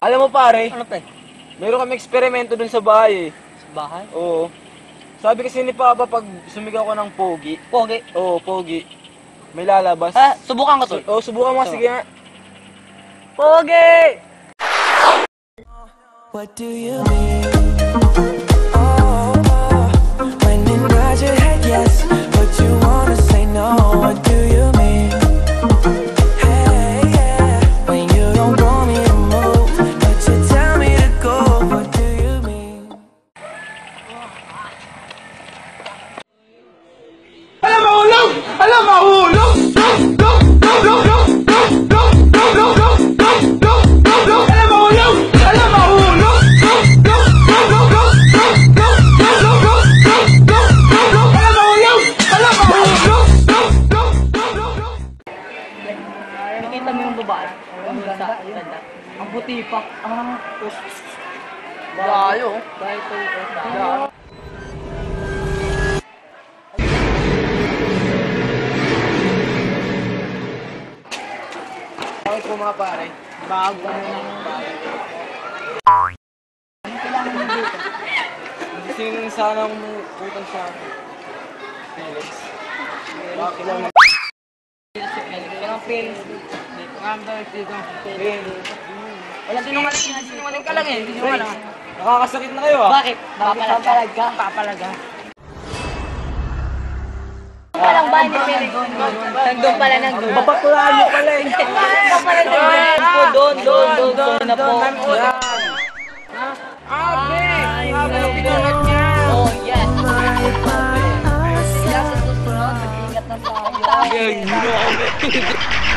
Alam mo pare, Ano pre? meron kami eksperimento dun sa bahay eh. Sa bahay? Oo. Sabi kasi ni Papa pag sumigaw ko ng pogi. Pogi. Oo, pogi. May lalabas. Ha? Subukan ko to. Oo, subukan mo. So. Sige nga. Pogi! What do you mean? Oh, when you nod your head yes, but you wanna say no. What do you mean? Hey, yeah. When you don't want me to move, but you tell me to go. What do you mean? Alam mahulog! Alam mahulog! Nakita mo yung babae? Ang ganda. Ang puti pa. Layo. Dahil ito Bakit po mga pare? bago na ng bahay. Ano kailangan mo dito? Gusto yung sanang utang sa Felix. Bakit lang? Kailangan feelings dito. Felix. Wala sinungaling ka lang eh. Hindi sinungaling. Nakakasakit na kayo ah. Bakit? Papalag ka. Papalag ka. Palang ba ni Felix? Nandun pala nandun. Papatulaan mo pala eh. Doon na po. Pinunod niya. Oh, yes. Kaya sa susunod, mag-ingat na tayo. Ay, hindi mo ako.